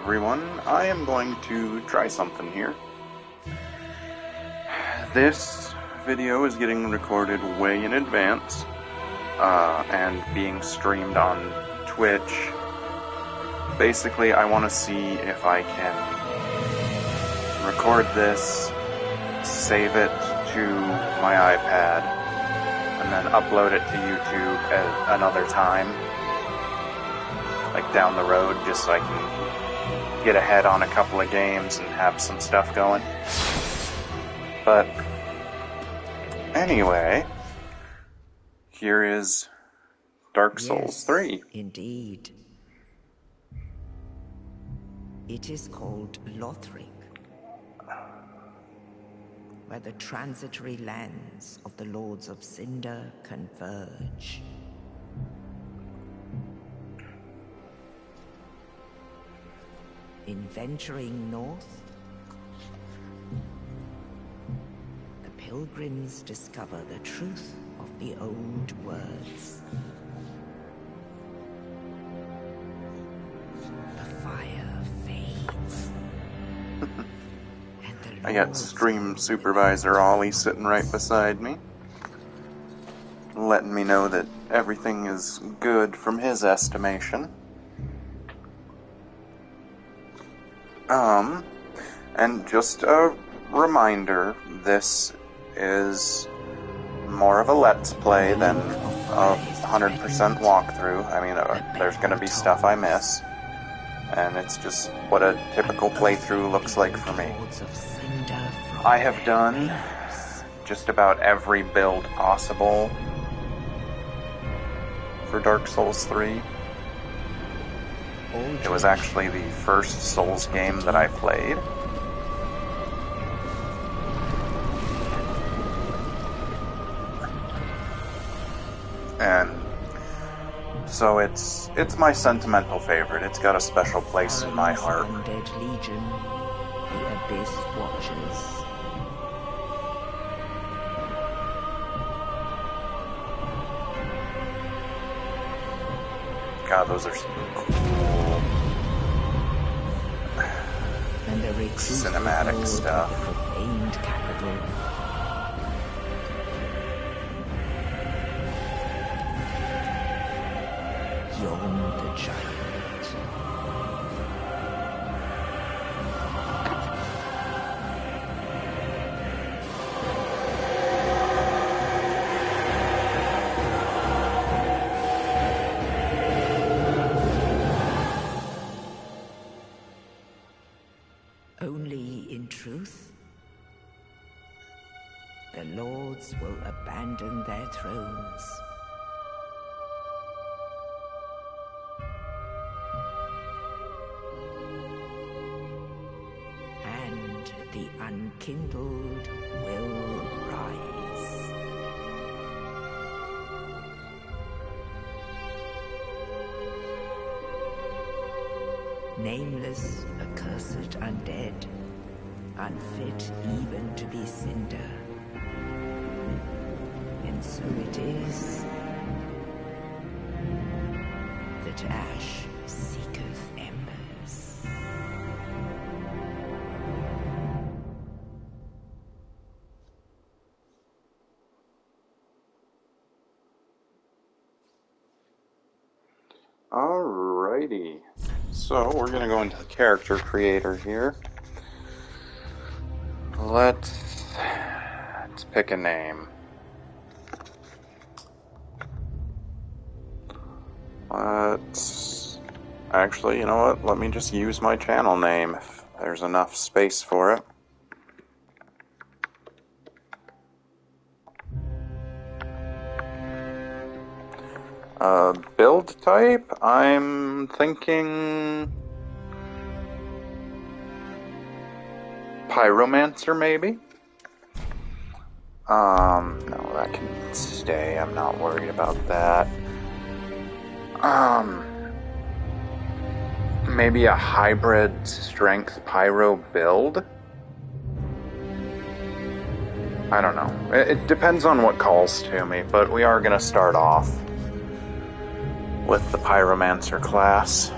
everyone. I am going to try something here. This video is getting recorded way in advance, and being streamed on Twitch. Basically, I want to see if I can record this, save it to my iPad, and then upload it to YouTube at another time, like down the road, just so I can get ahead on a couple of games and have some stuff going. But anyway, here is Dark Souls 3. Indeed. It is called Lothric, where the transitory lands of the Lords of Cinder converge. In venturing north, the pilgrims discover the truth of the old words. The fire fades. I got stream supervisor Ollie sitting right beside me, letting me know that everything is good from his estimation. And just a reminder, this is more of a let's play than a 100% walkthrough. I mean, there's going to be stuff I miss, and it's just what a typical playthrough looks like for me. I have done just about every build possible for Dark Souls 3. It was actually the first Souls game that I played. And so it's my sentimental favorite. It's got a special place in my heart. Undead Legion, the Abyss Watchers. God, those are some cool cinematic stuff. Profaned capital. Yon the Giant. Only in truth, the lords will abandon their thrones. And the unkindled will rise. Nameless, accursed undead, unfit even to be cinder. And so it is that ash seeketh embers. Alrighty. So, we're going to go into the character creator here. Let's pick a name. Actually, you know what? Let me just use my channel name if there's enough space for it. Build type, I'm thinking Pyromancer, maybe? No, that can stay. I'm not worried about that. Maybe a hybrid strength pyro build? I don't know. It depends on what calls to me, but we are going to start off with the Pyromancer class.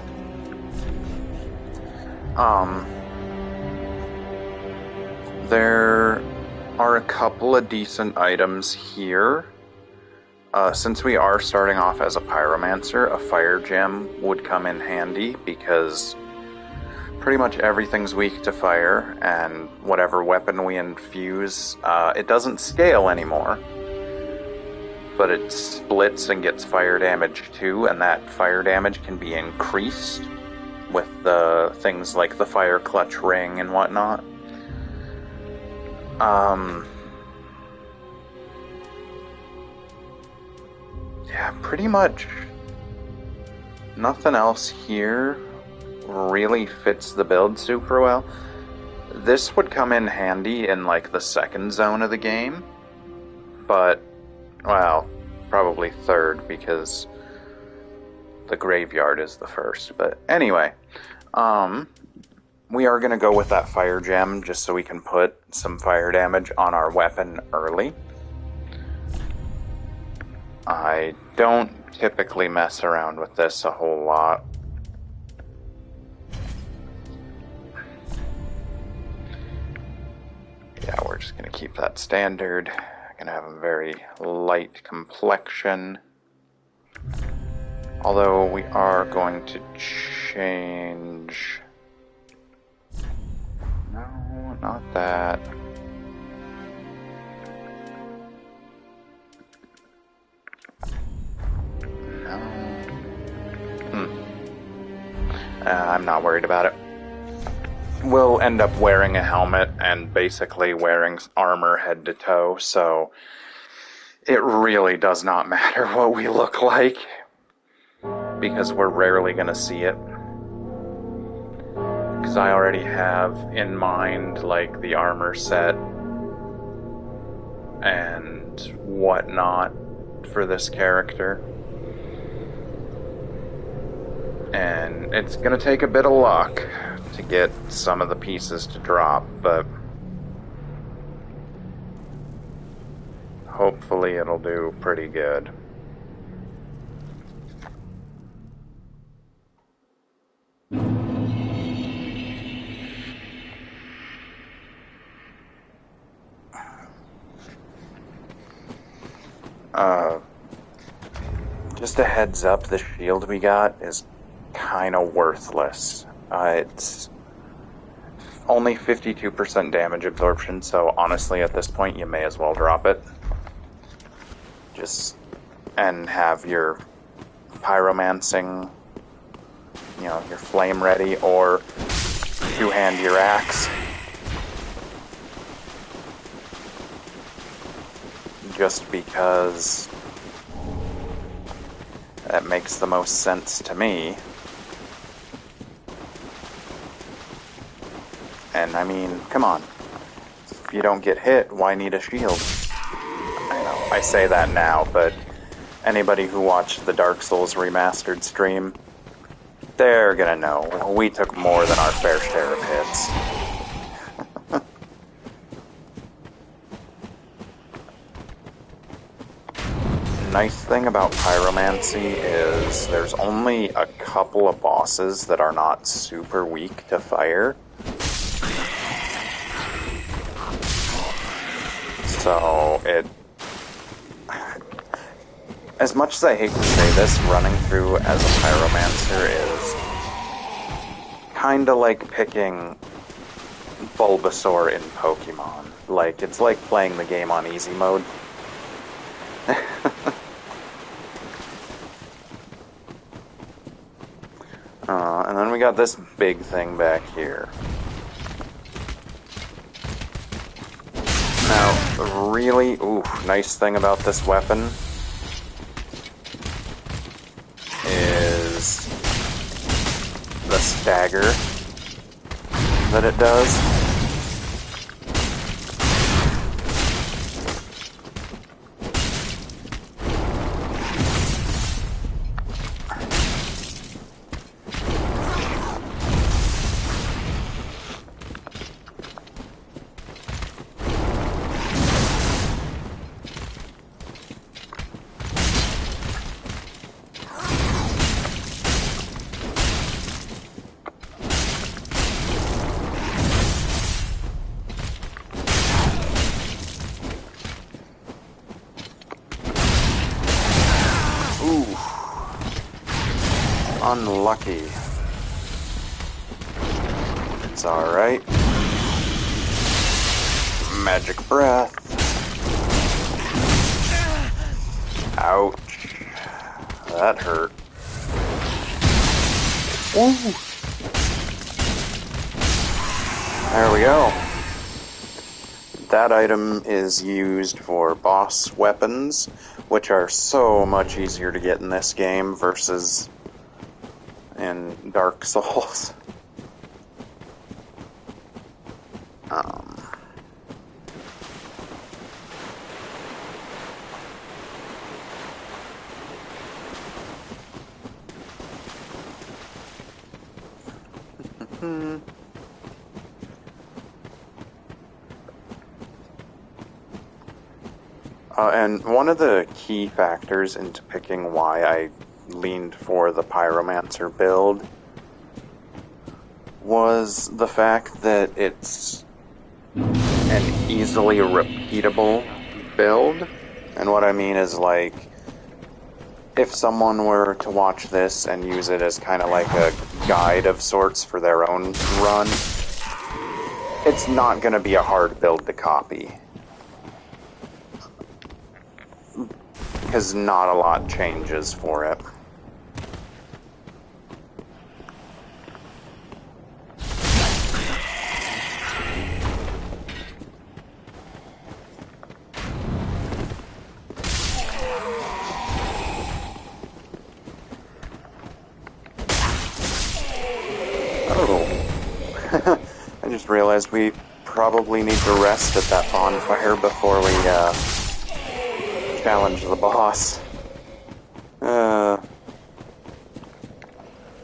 There are a couple of decent items here. Since we are starting off as a pyromancer, a fire gem would come in handy because pretty much everything's weak to fire, and whatever weapon we infuse, it doesn't scale anymore, but it splits and gets fire damage too, and that fire damage can be increased with the things like the fire clutch ring and whatnot. Yeah, pretty much nothing else here really fits the build super well. This would come in handy in like the second zone of the game, but, well, probably third because the graveyard is the first. But anyway, we are going to go with that fire gem just so we can put some fire damage on our weapon early. I don't typically mess around with this a whole lot. Yeah, we're just going to keep that standard. I'm going to have a very light complexion. Although we are going to change... No, not that. I'm not worried about it. We'll end up wearing a helmet and basically wearing armor head to toe, so it really does not matter what we look like, because we're rarely going to see it. Because I already have in mind, like, the armor set and whatnot for this character. And it's going to take a bit of luck to get some of the pieces to drop, but hopefully it'll do pretty good. Just a heads up, the shield we got is kind of worthless. It's only 52% damage absorption, so honestly at this point you may as well drop it. And have your pyromancing, your flame ready, or two-hand your axe. Just because that makes the most sense to me. And I mean, come on. If you don't get hit, why need a shield? I know, I say that now, but anybody who watched the Dark Souls Remastered stream, they're gonna know. We took more than our fair share of hits. Nice thing about pyromancy is there's only a couple of bosses that are not super weak to fire. So as much as I hate to say this, running through as a pyromancer is kinda like picking Bulbasaur in Pokemon. Like, it's like playing the game on easy mode. And then we got this big thing back here. Now, really, nice thing about this weapon is the stagger that it does. Unlucky. It's alright. Magic breath. Ouch. That hurt. Ooh. There we go. That item is used for boss weapons, which are so much easier to get in this game versus in Dark Souls. And one of the key factors into picking why I leaned for the Pyromancer build was the fact that it's an easily repeatable build. And what I mean is, like, if someone were to watch this and use it as kind of like a guide of sorts for their own run, it's not going to be a hard build to copy. Because not a lot changes for it. Oh. I just realized we probably need to rest at that bonfire before we, challenge the boss.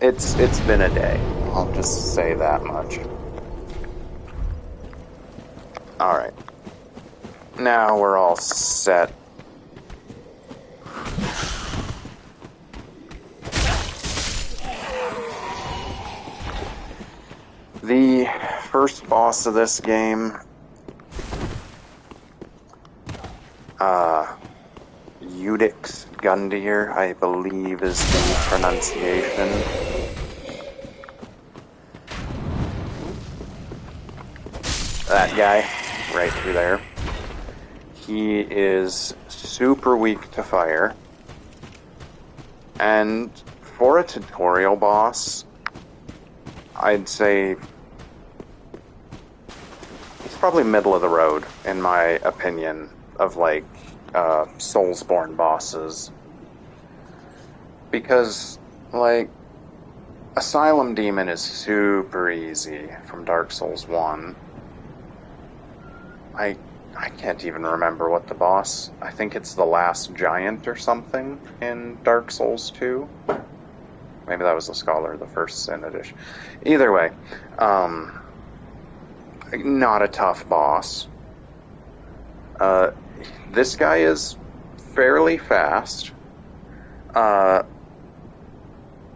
It's been a day. I'll just say that much. Alright. Now we're all set. The first boss of this game, Eudix Gundyr, I believe is the pronunciation. That guy, right through there. He is super weak to fire. And for a tutorial boss, I'd say he's probably middle of the road, in my opinion, of, like, Soulsborne bosses. Because, like, Asylum Demon is super easy from Dark Souls 1. I can't even remember what the boss... I think it's the last giant or something in Dark Souls 2. Maybe that was the Scholar, the first Sin edition. Either way, not a tough boss. This guy is fairly fast.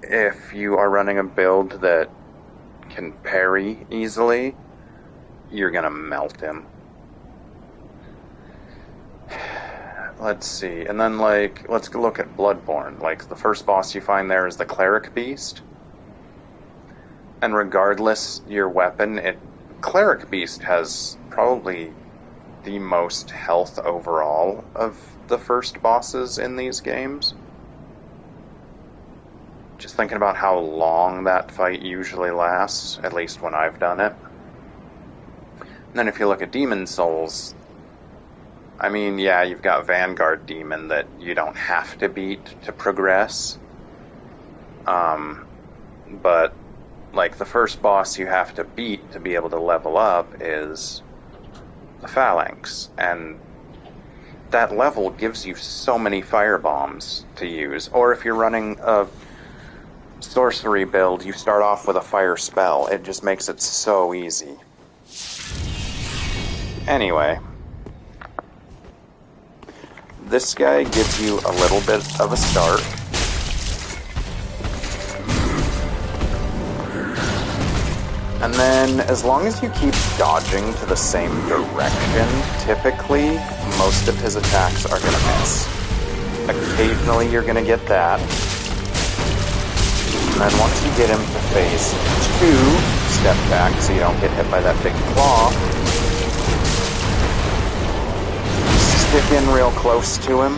If you are running a build that can parry easily, you're gonna melt him. Let's see, and then, like, let's look at Bloodborne. Like, the first boss you find there is the Cleric Beast. And regardless your weapon, Cleric Beast has probably the most health overall of the first bosses in these games. Just thinking about how long that fight usually lasts, at least when I've done it. And then if you look at Demon Souls, I mean, yeah, you've got Vanguard Demon that you don't have to beat to progress. But, like, the first boss you have to beat to be able to level up is the Phalanx. And that level gives you so many fire bombs to use. Or if you're running a sorcery build, you start off with a fire spell. It just makes it so easy. Anyway, this guy gives you a little bit of a start. And then, as long as you keep dodging to the same direction, typically, most of his attacks are going to miss. Occasionally, you're going to get that. And then once you get him to phase 2, step back so you don't get hit by that big claw. Stick in real close to him.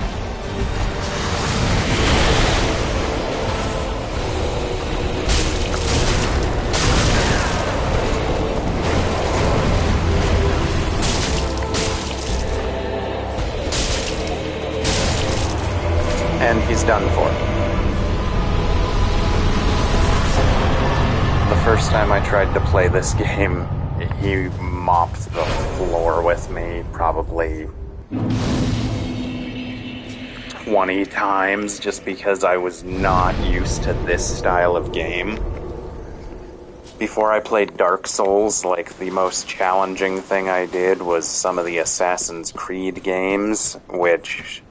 And he's done for. The first time I tried to play this game, he mopped the floor with me probably 20 times just because I was not used to this style of game. Before I played Dark Souls, like, the most challenging thing I did was some of the Assassin's Creed games, which...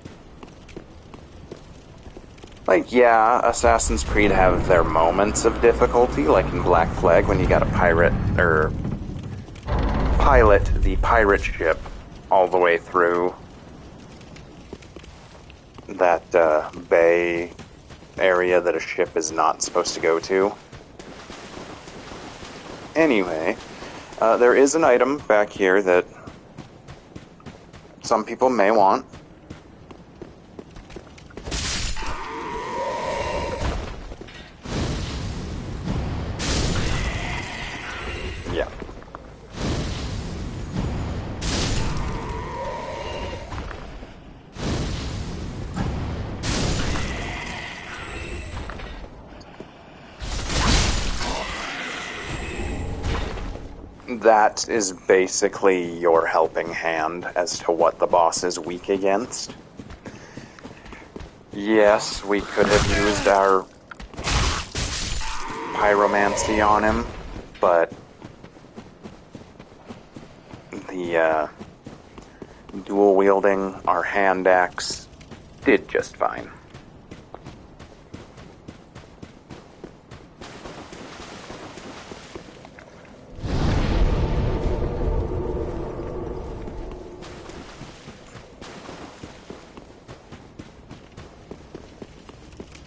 Like, yeah, Assassin's Creed have their moments of difficulty, like in Black Flag when you gotta pilot the pirate ship all the way through that bay area that a ship is not supposed to go to. Anyway, there is an item back here that some people may want. Yeah. That is basically your helping hand as to what the boss is weak against. Yes, we could have used our pyromancy on him, but the dual wielding our hand axe did just fine.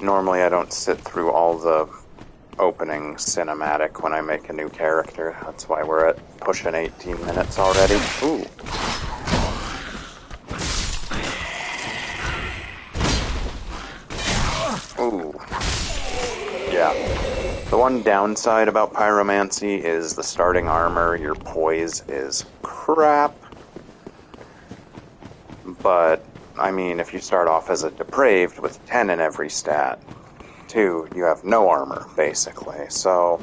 Normally I don't sit through all the opening cinematic when I make a new character. That's why we're at pushing 18 minutes already. Ooh. Ooh. Yeah. The one downside about pyromancy is the starting armor. Your poise is crap. But, I mean, if you start off as a depraved with 10 in every stat, 2, you have no armor, basically. So,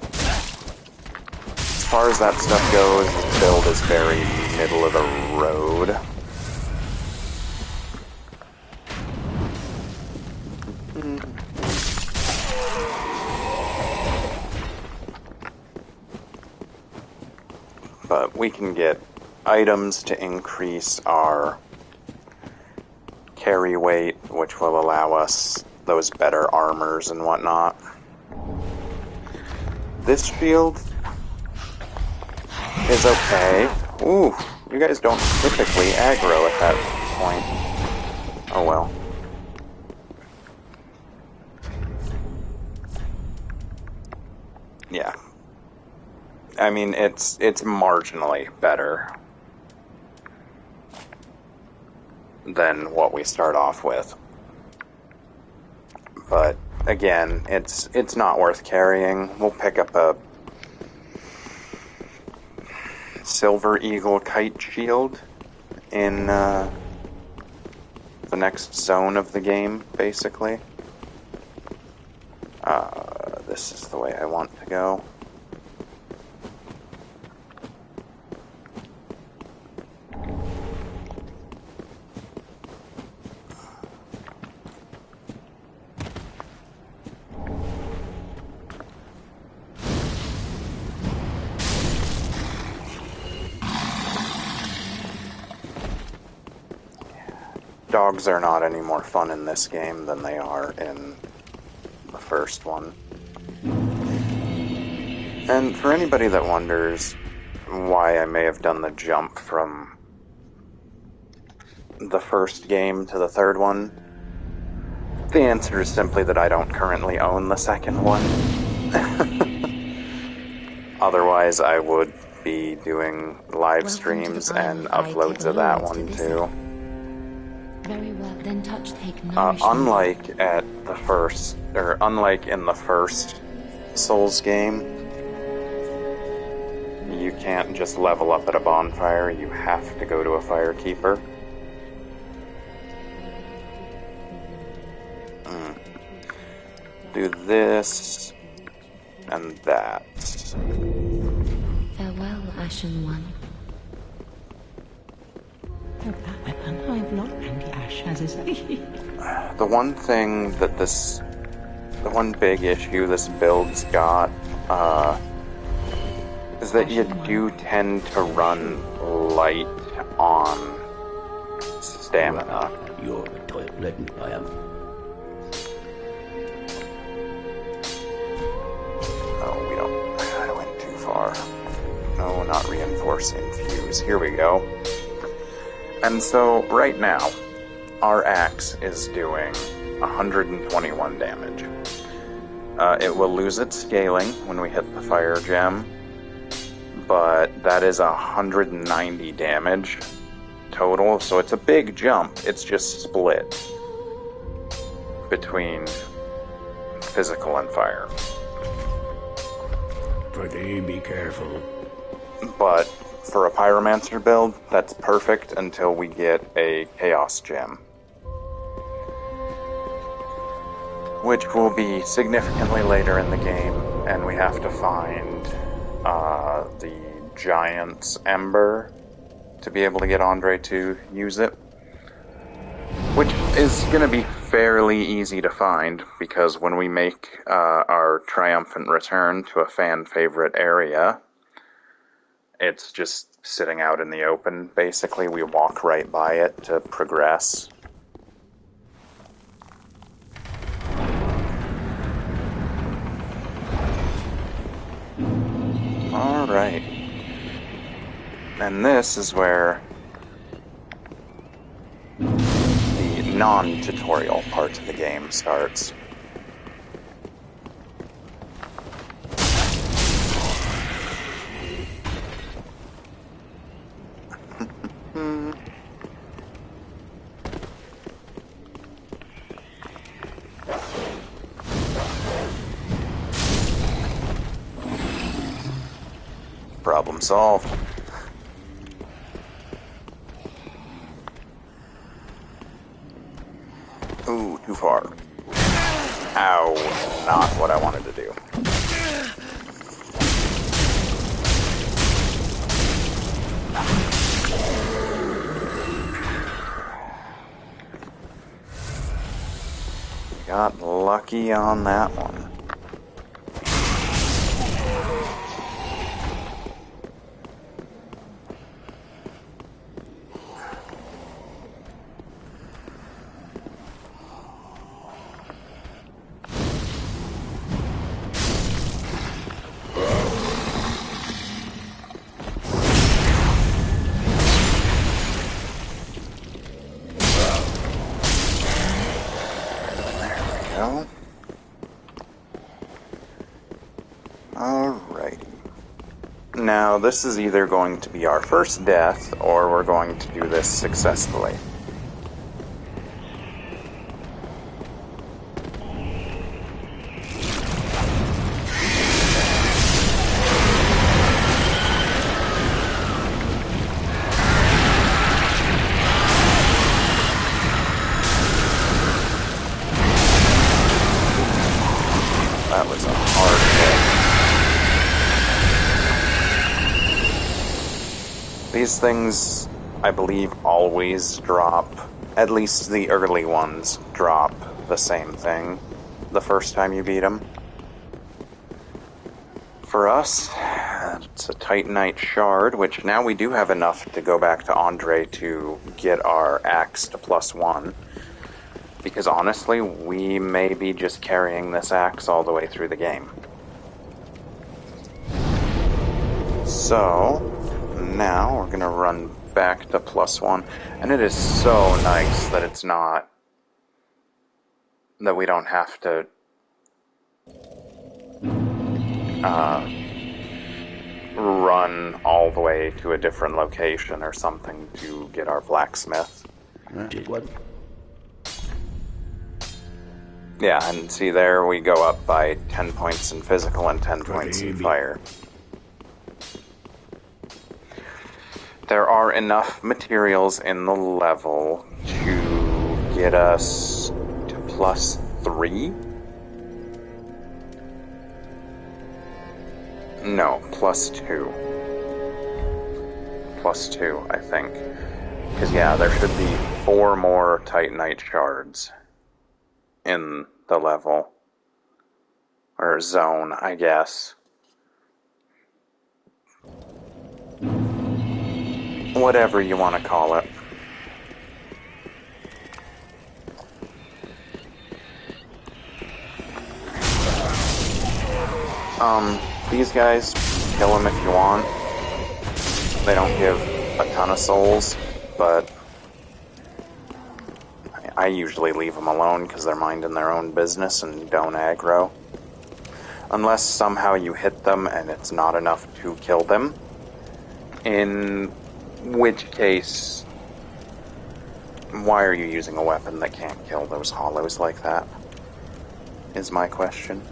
as far as that stuff goes, the build is very middle of the road. But we can get items to increase our carry weight, which will allow us those better armors and whatnot. This shield is okay. Ooh, you guys don't typically aggro at that point. Oh well. Yeah. I mean, it's marginally better than what we start off with. But again, it's not worth carrying. We'll pick up a Silver Eagle Kite Shield in the next zone of the game, basically. This is the way I want to go. Dogs are not any more fun in this game than they are in the first one. And for anybody that wonders why I may have done the jump from the first game to the third one, The answer is simply that I don't currently own the second one. Otherwise, I would be doing live streams and uploads of that one too. Very well, then touch take Unlike in the first Souls game, you can't just level up at a bonfire, you have to go to a firekeeper. Do this and that. Farewell, Ashen One. Oh, that weapon. I've not anti-ash, as is The one thing that the one big issue this build's got, is that you do tend to run light on stamina. You're a toilet, I am. I went too far. No, not reinforcing fuse. Here we go. And so, right now, our axe is doing 121 damage. It will lose its scaling when we hit the fire gem, but that is 190 damage total, so it's a big jump. It's just split between physical and fire. Pretty be careful. But for a pyromancer build, that's perfect until we get a chaos gem, which will be significantly later in the game, and we have to find the giant's ember to be able to get Andre to use it, which is going to be fairly easy to find, because when we make our triumphant return to a fan favorite area, it's just sitting out in the open. Basically, we walk right by it to progress. Alright. And this is where the non-tutorial part of the game starts. Problem solved. Ooh, too far. Ow, not what I wanted to do. Got lucky on that one. Alrighty. Now, this is either going to be our first death, or we're going to do this successfully. That was a hard hit. These things, I believe, always drop, at least the early ones, drop the same thing the first time you beat them. For us, it's a Titanite shard, which now we do have enough to go back to Andre to get our axe to +1. Because honestly, we may be just carrying this axe all the way through the game. So, now we're going to run back to +1. And it is so nice that it's not that we don't have to run all the way to a different location or something to get our blacksmith. What? Yeah, and see there we go up by 10 points in physical and 10 points in fire. There are enough materials in the level to get us to +3? No, +2. +2, I think. Because, yeah, there should be 4 more Titanite shards in the level. Or zone, I guess. Whatever you want to call it. These guys, kill them if you want. They don't give a ton of souls, but I usually leave them alone because they're minding their own business and don't aggro. Unless somehow you hit them and it's not enough to kill them. In which case, why are you using a weapon that can't kill those hollows like that? Is my question.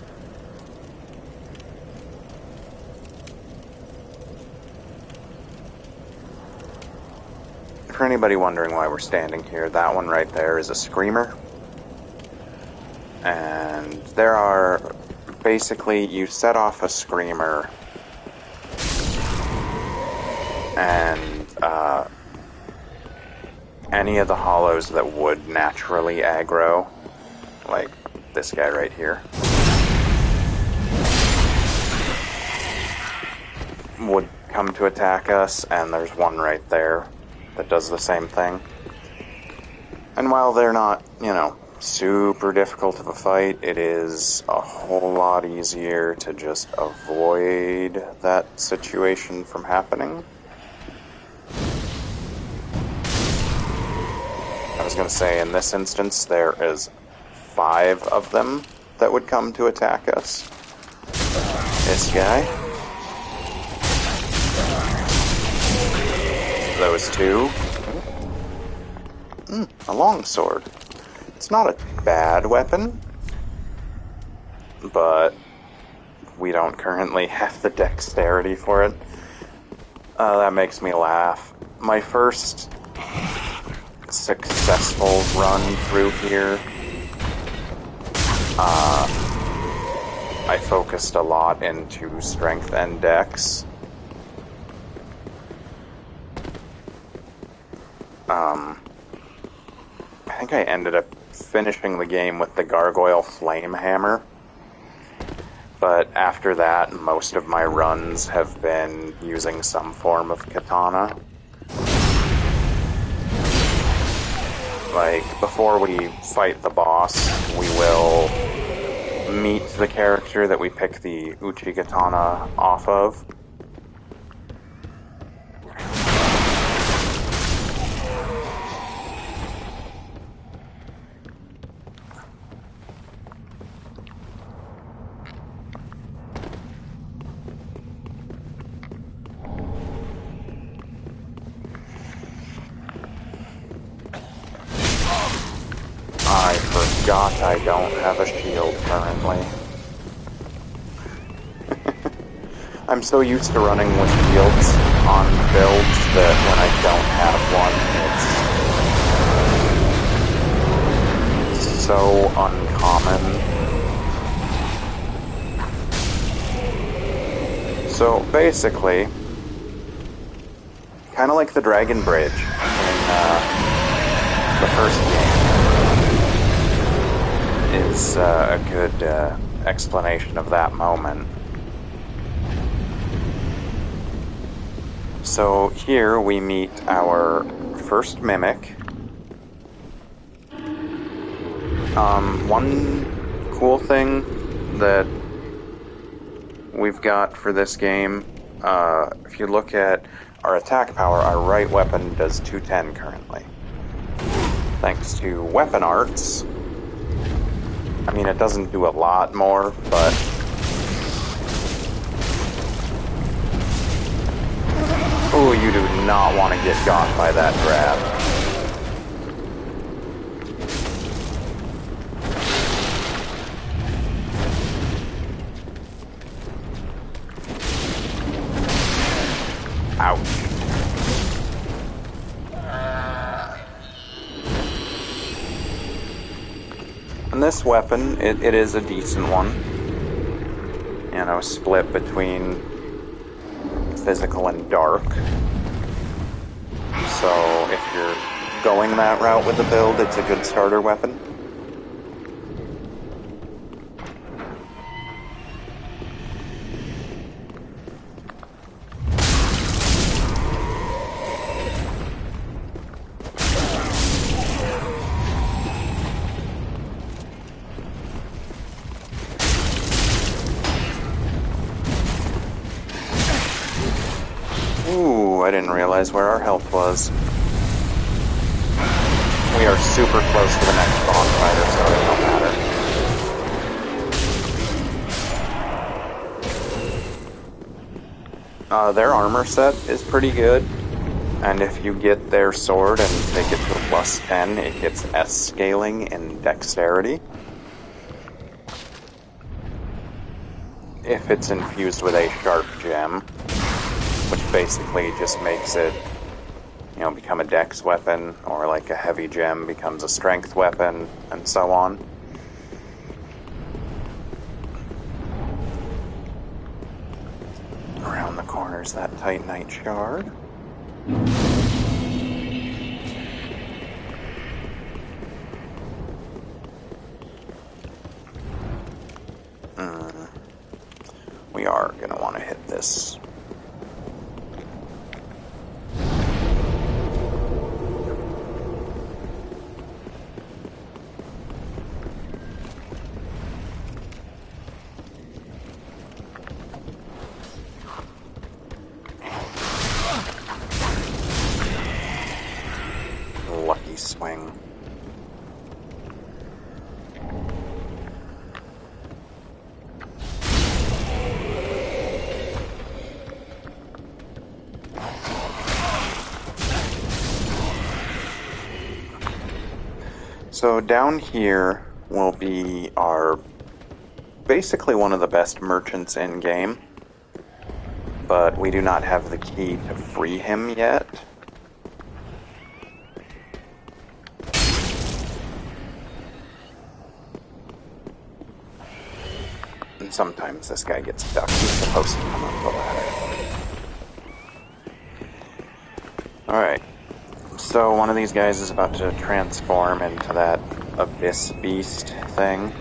For anybody wondering why we're standing here, that one right there is a screamer. And there are... basically, you set off a screamer, and any of the hollows that would naturally aggro, like this guy right here, would come to attack us, and there's one right there that does the same thing. And while they're not, you know, super difficult of a fight, it is a whole lot easier to just avoid that situation from happening. I was going to say, in this instance, there is 5 of them that would come to attack us. This guy. Those 2. A longsword. It's not a bad weapon, but we don't currently have the dexterity for it. That makes me laugh. My first successful run through here, I focused a lot into strength and dex. I think I ended up finishing the game with the Gargoyle Flame Hammer, but after that, most of my runs have been using some form of katana. Like, before we fight the boss, we will meet the character that we pick the Uchi katana off of. I forgot I don't have a shield currently. I'm so used to running with shields on builds that when I don't have one, it's so uncommon. So basically, kind of like the Dragon Bridge in the first game, is a good explanation of that moment. So here we meet our first mimic. One cool thing that we've got for this game, if you look at our attack power, our right weapon does 210 currently. Thanks to weapon arts, I mean, it doesn't do a lot more, but... Ooh, you do not want to get got by that grab. Ouch. And this weapon, it is a decent one. You know, split between physical and dark. So if you're going that route with the build, it's a good starter weapon. Ooh, I didn't realize where our health was. We are super close to the next bonfire, so it don't matter. Their armor set is pretty good, and if you get their sword and take it to a +10, it gets S scaling in dexterity. If it's infused with a sharp gem, which basically just makes it, you know, become a dex weapon, or like a heavy gem becomes a strength weapon, and so on. Around the corner's that Titanite shard. We are gonna want to hit this. Lucky swing. So down here will be our, basically one of the best merchants in game, but we do not have the key to free him yet. And sometimes this guy gets stuck. He's supposed to come up the ladder. Alright. So one of these guys is about to transform into that abyss beast thing.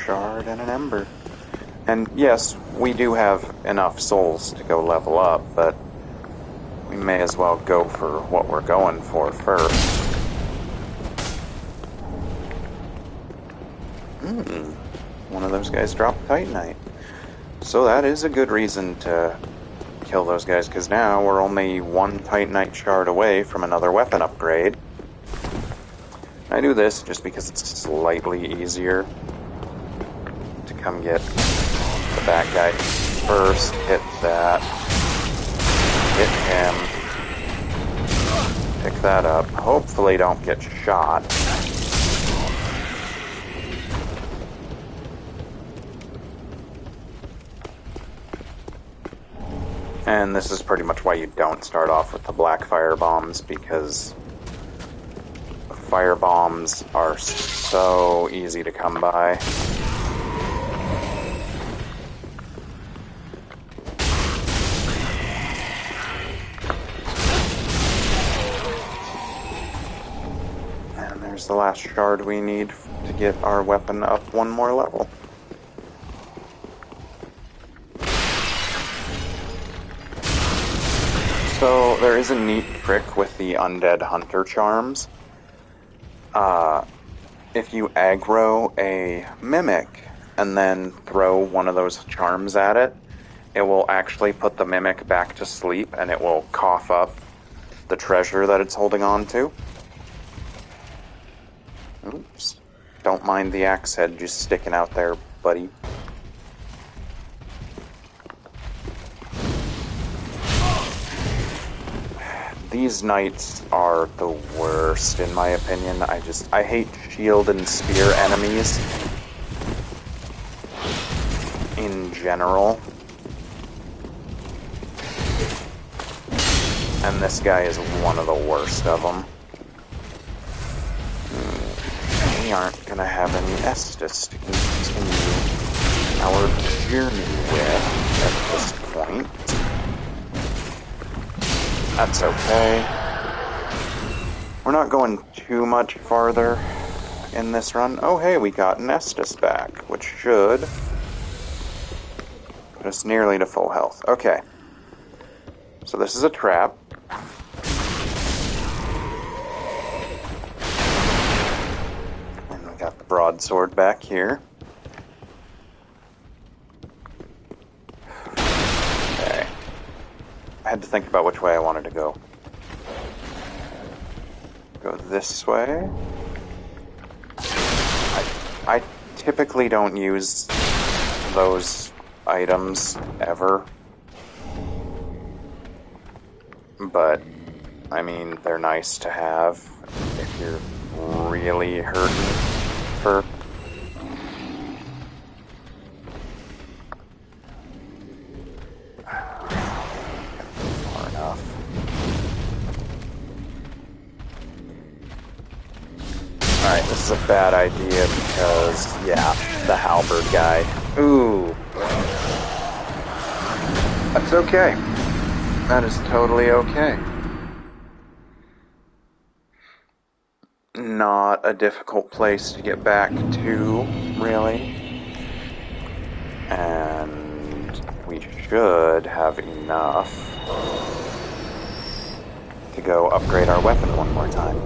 Shard and an ember. And yes, we do have enough souls to go level up, but we may as well go for what we're going for first. One of those guys dropped Titanite. So that is a good reason to kill those guys, because now we're only one Titanite shard away from another weapon upgrade. I do this just because it's slightly easier. Come get the bad guy first, hit that, hit him, pick that up, hopefully don't get shot. And this is pretty much why you don't start off with the black fire bombs, because fire bombs are so easy to come by. The last shard we need to get our weapon up one more level. So there is a neat trick with the Undead Hunter charms. If you aggro a mimic and then throw one of those charms at it, it will actually put the mimic back to sleep and it will cough up the treasure that it's holding on to. Oops. Don't mind the axe head just sticking out there, buddy. These knights are the worst, in my opinion. I hate shield and spear enemies in general. And this guy is one of the worst of them. We aren't gonna have any Estus to continue our journey with at this point. That's okay. We're not going too much farther in this run. Oh hey, we got an Estus back, which should put us nearly to full health. Okay. So this is a trap. And we got the broadsword back here. Okay. I had to think about which way I wanted to go. Go this way. I typically don't use those items ever. But, I mean, they're nice to have if you're really hurting for... Far enough. Alright, this is a bad idea because, yeah, the halberd guy. Ooh. That's okay. That is totally okay. Not a difficult place to get back to, really. And we should have enough to go upgrade our weapon one more time.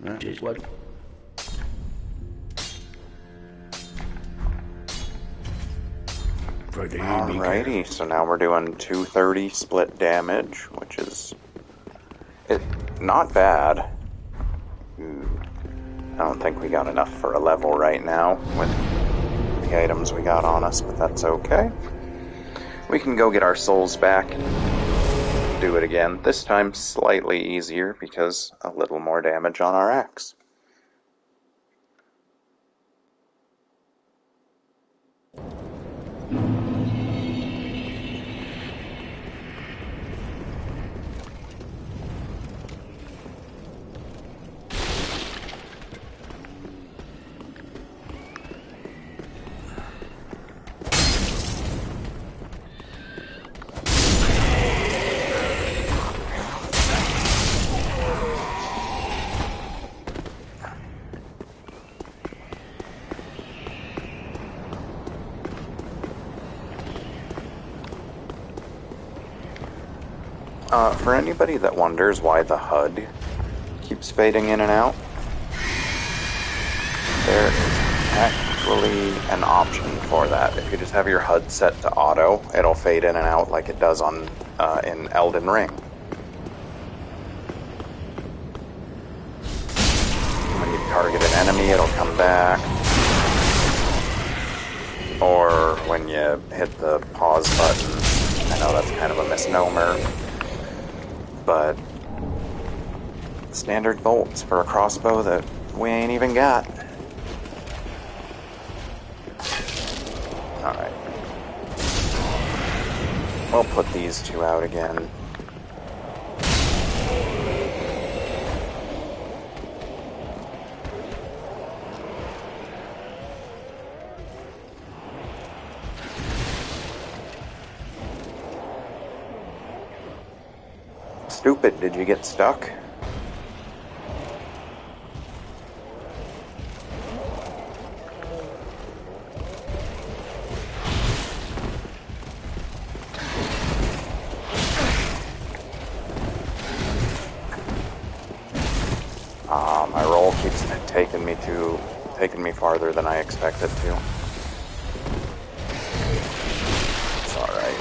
That is what... Alrighty, so now we're doing 230 split damage, which is not bad. I don't think we got enough for a level right now with the items we got on us, but that's okay. We can go get our souls back and do it again. This time slightly easier because a little more damage on our axe. For anybody that wonders why the HUD keeps fading in and out, there is actually an option for that. If you just have your HUD set to auto, it'll fade in and out like it does on in Elden Ring. When you target an enemy, it'll come back. Or when you hit the pause button. I know that's kind of a misnomer. But standard bolts for a crossbow that we ain't even got. Alright. We'll put these two out again. Stupid, did you get stuck? My roll keeps taking me farther than I expected to. It's alright.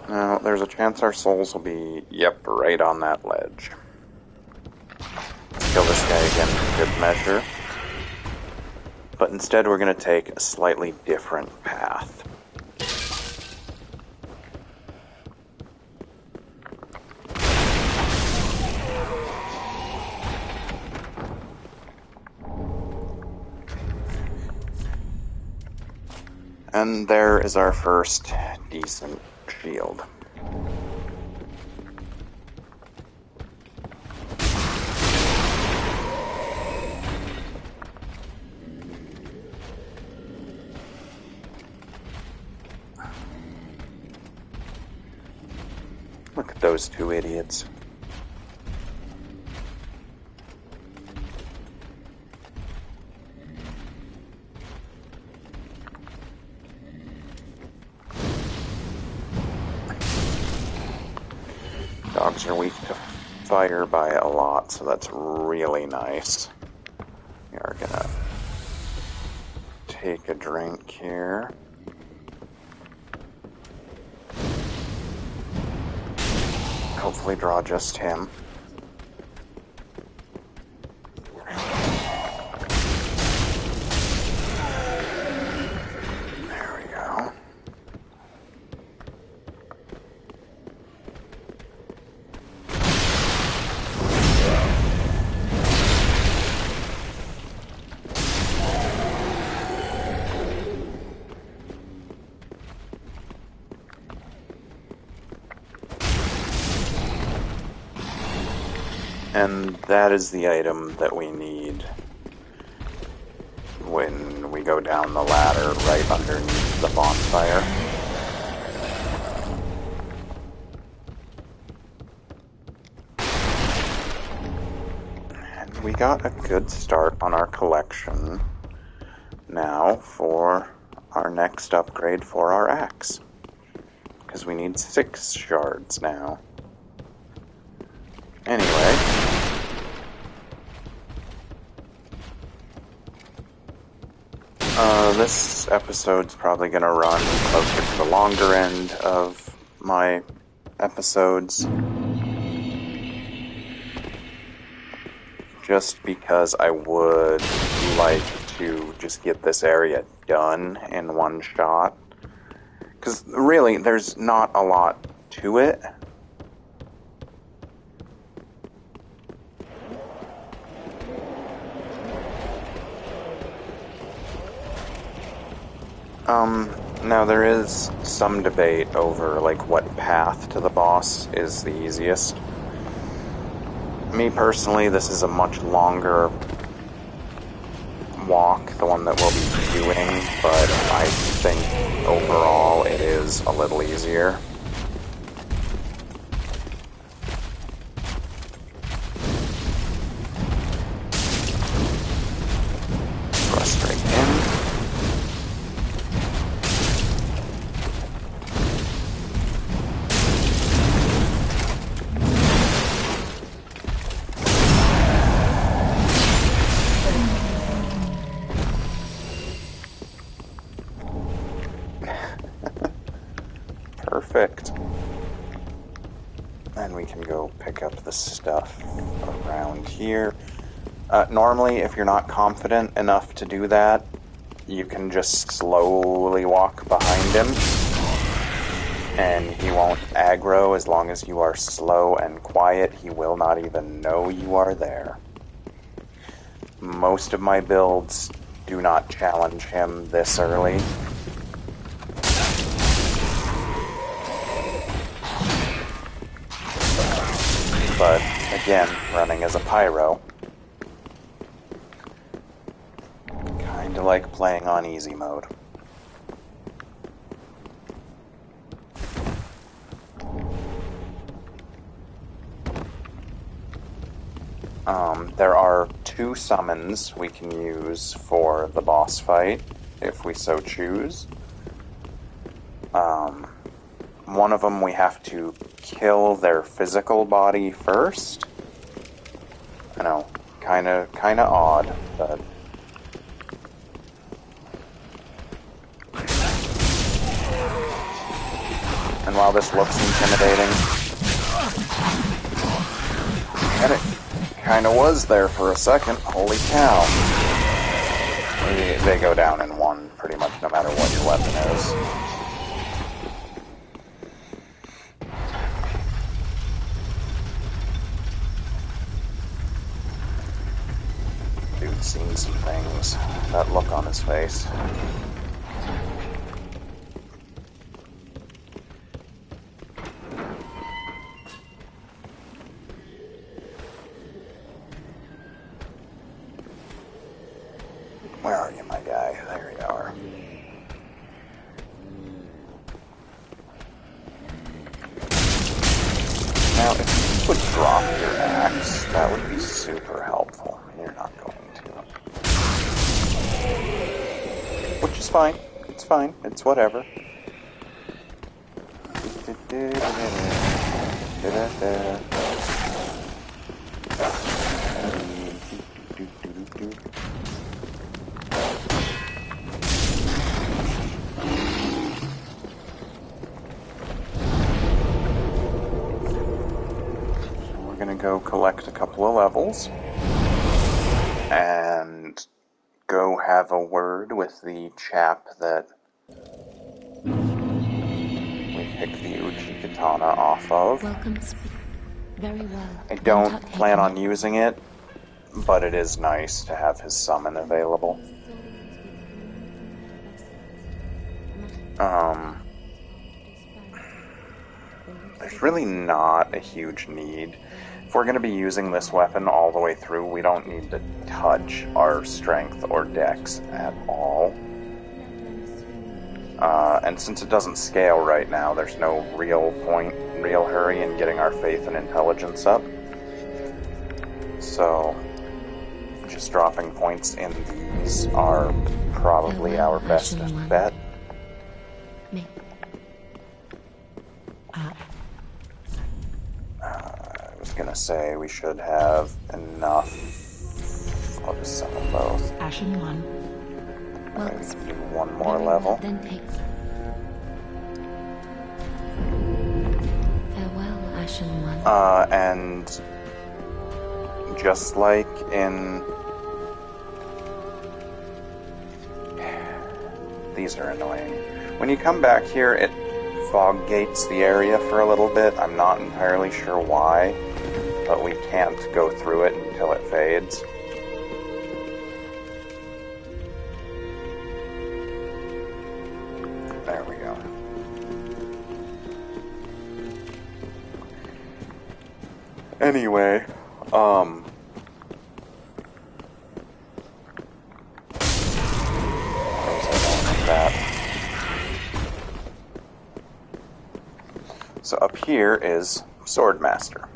Now, there's a chance our souls will be, yep, right on that ledge. Let's kill this guy again for good measure. But instead we're going to take a slightly different path. And there is our first decent shield. Look at those two idiots. Dogs are weak to fire by a lot, so that's really nice. We are gonna take a drink here. Hopefully draw just him. There we go. And that is the item that we need when we go down the ladder right underneath the bonfire. And we got a good start on our collection now for our next upgrade for our axe. Because we need 6 shards now. Anyway, this episode's probably going to run closer to the longer end of my episodes. Just because I would like to just get this area done in one shot. Because really, there's not a lot to it. Now there is some debate over, like, what path to the boss is the easiest. Me personally, this is a much longer walk, the one that we'll be doing, but I think overall it is a little easier. Frustrate him. Perfect. And we can go pick up the stuff around here. Normally, if you're not confident enough to do that, you can just slowly walk behind him. And he won't aggro as long as you are slow and quiet. He will not even know you are there. Most of my builds do not challenge him this early. But, again, running as a pyro, Kinda like playing on easy mode. There are 2 summons we can use for the boss fight, if we so choose. One of them we have to kill their physical body first. I know, kinda odd, but... And while this looks intimidating, and it kinda was there for a second, holy cow. They go down in one, pretty much no matter what your weapon is. Dude's seen some things. That look on his face. Where are you, my guy? There you are. Now, if you would drop your axe, that would be super helpful. You're not going to. Which is fine. It's fine. It's whatever. Go collect a couple of levels and go have a word with the chap that we picked the Uchi Katana off of. Welcome. Very well. I don't plan on using it, but it is nice to have his summon available. There's really not a huge need. If we're going to be using this weapon all the way through, we don't need to touch our strength or dex at all. And since it doesn't scale right now, there's no real hurry in getting our faith and intelligence up. So, just dropping points in these are probably our best bet. I was gonna say we should have enough. I'll just sell them both. Ashen one. Maybe one more level. Then take. Farewell, Ashen one. And just like in... These are annoying. When you come back here, it fog gates the area for a little bit. I'm not entirely sure why, but we can't go through it until it fades. There we go. Anyway, so up here is Swordmaster.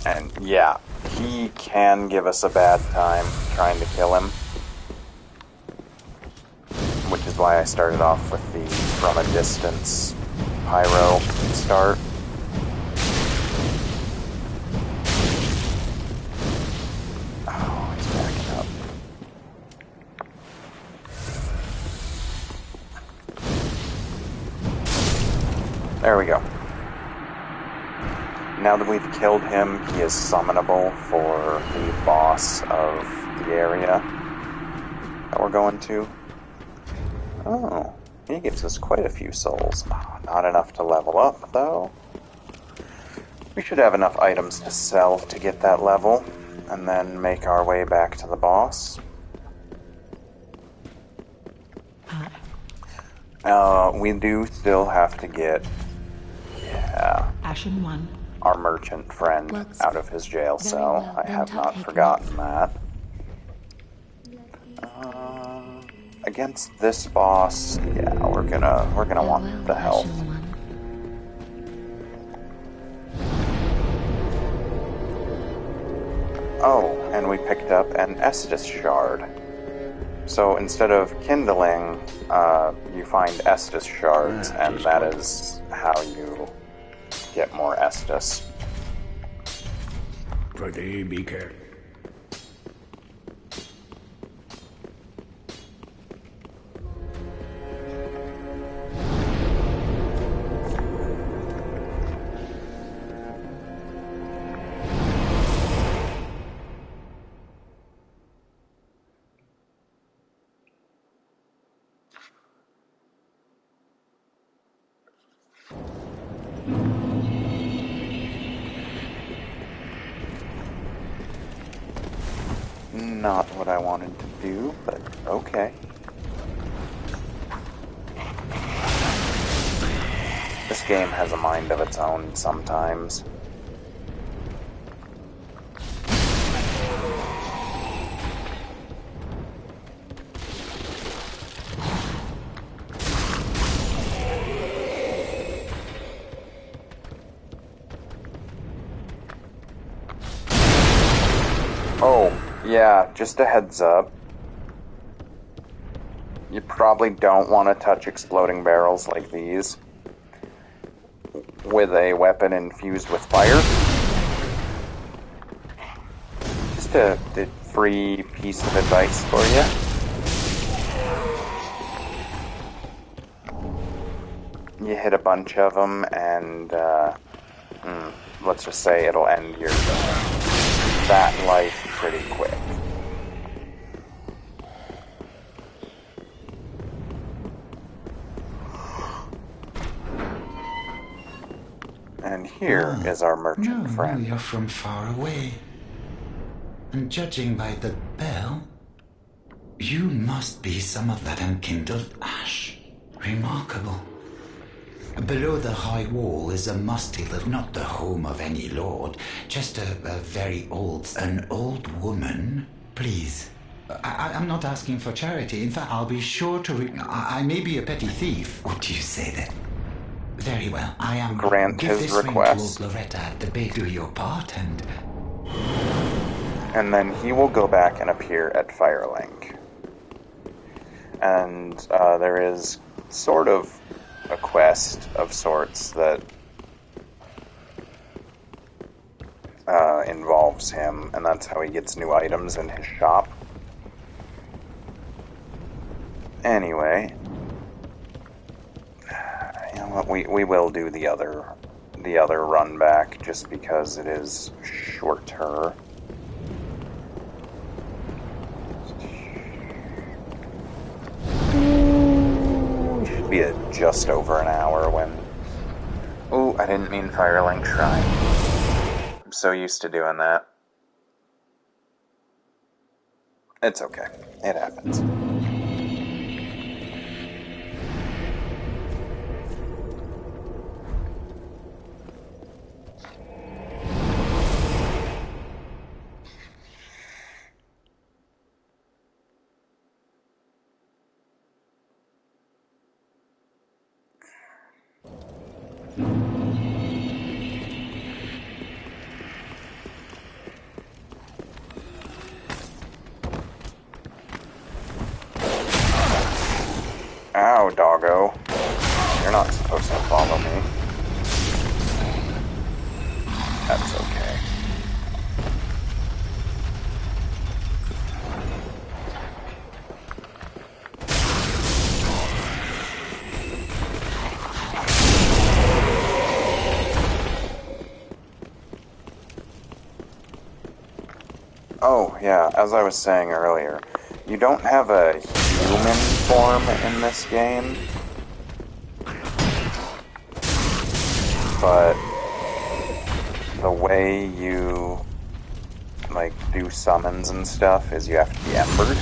And yeah, he can give us a bad time trying to kill him. Which is why I started off with the from a distance pyro start. Oh, he's backing up. There we go. Now that we've killed him, he is summonable for the boss of the area that we're going to. Oh, he gives us quite a few souls. Oh, not enough to level up, though. We should have enough items to sell to get that level, and then make our way back to the boss. We do still have to get, Ashen One. our merchant friend Works out of his jail very cell. well. I Then have not take forgotten that. Against this boss, yeah, we're gonna want Farewell, the health. Ashen One. Oh, and we picked up an Estus shard. So instead of kindling, you find Estus shards, and that is how you get more Estus. Pretty be careful. Not what I wanted to do, but okay. This game has a mind of its own sometimes. Oh, yeah, just a heads up. You probably don't want to touch exploding barrels like these with a weapon infused with fire. Just a free piece of advice for you. You hit a bunch of them and, let's just say it'll end that life pretty quick. And here is our merchant friend. No, you're from far away. And judging by the bell, you must be some of that unkindled ash. Remarkable. Below the high wall is a musty little, not the home of any lord, just a very old, an old woman. Please, I'm not asking for charity. In fact, I'll be sure to, I may be a petty thief. What do you say then? Very well, I am. Grant Give his this request. ring to old Loretta at the bay, do your part, And then he will go back and appear at Firelink. And there is sort of a quest of sorts that involves him, and that's how he gets new items in his shop. Anyway, you know what, we will do the other run back just because it is shorter. Should be at just over an hour when... Oh, I didn't mean Firelink Shrine. I'm so used to doing that. It's okay. It happens. Ow, doggo. You're not supposed to follow me. That's okay. Oh, yeah, as I was saying earlier, you don't have a human form in this game. But the way you do summons and stuff is you have to be Ember.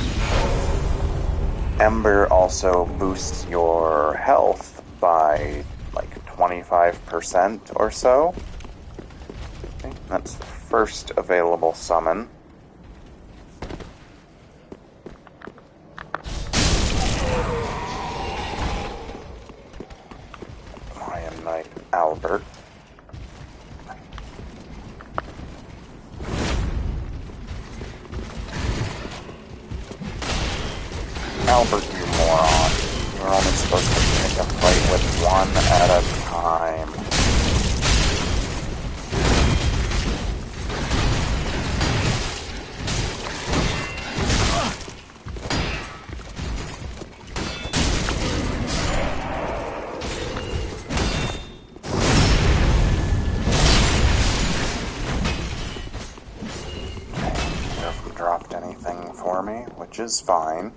Ember also boosts your health by 25% or so. Okay, that's the first available summon. Lion Knight Albert. Albert, you moron. You're only supposed to pick a fight with one at a time. You haven't dropped anything for me, which is fine.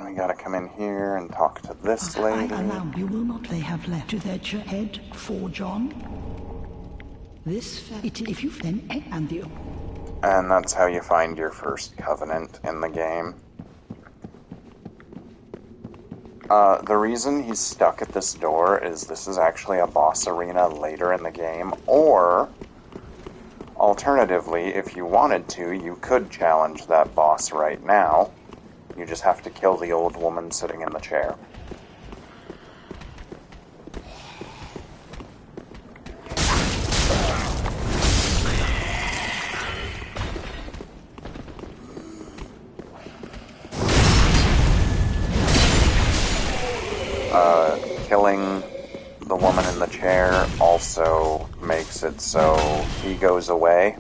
We gotta come in here and talk to this lady. I allow you will not they have left to their head for John. This if you then and the And that's how you find your first covenant in the game. The reason he's stuck at this door is this is actually a boss arena later in the game, or alternatively, if you wanted to, you could challenge that boss right now. You just have to kill the old woman sitting in the chair. Killing the woman in the chair also makes it so he goes away.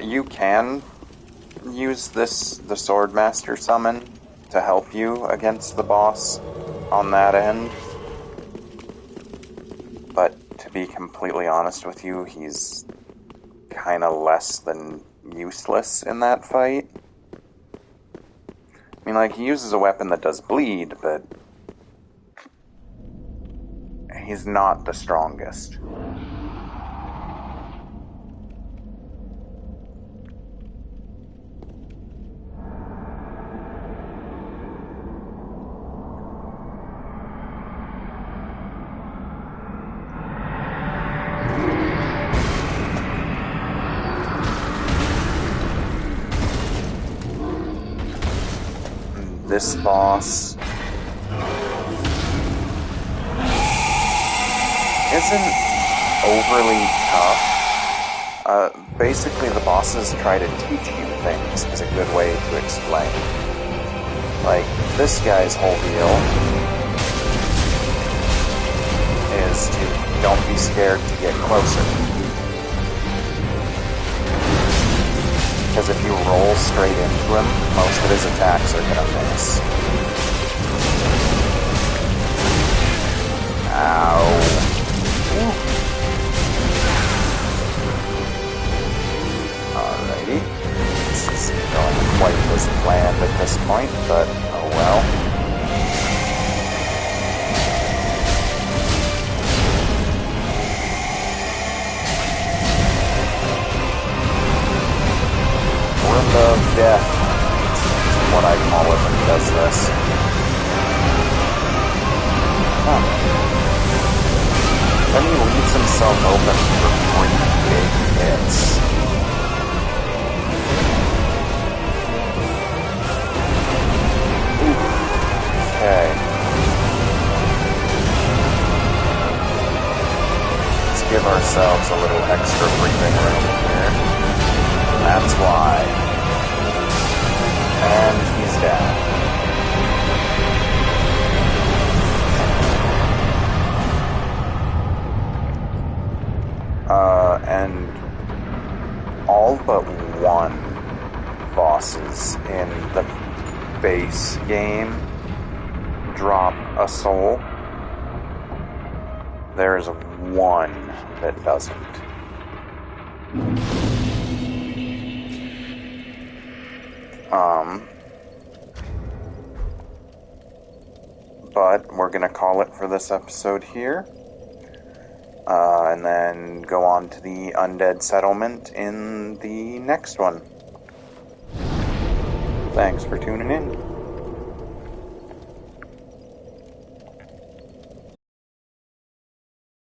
You can use the Swordmaster summon to help you against the boss on that end. But to be completely honest with you, he's kind of less than useless in that fight. I mean, he uses a weapon that does bleed, but he's not the strongest. This boss isn't overly tough. Basically, the bosses try to teach you things is a good way to explain. This guy's whole deal is to don't be scared to get closer. Because if you roll straight into him, most of his attacks are gonna miss. Ow. Alrighty. This isn't going quite as planned at this point, but oh well. Of death, what I call it when he does this. Huh. Then he leaves himself open for 3 big hits. Okay. Let's give ourselves a little extra breathing room here. That's why. And he's down. And all but one bosses in the base game drop a soul. There's one that doesn't. But we're going to call it for this episode here. And then go on to the Undead Settlement in the next one. Thanks for tuning in.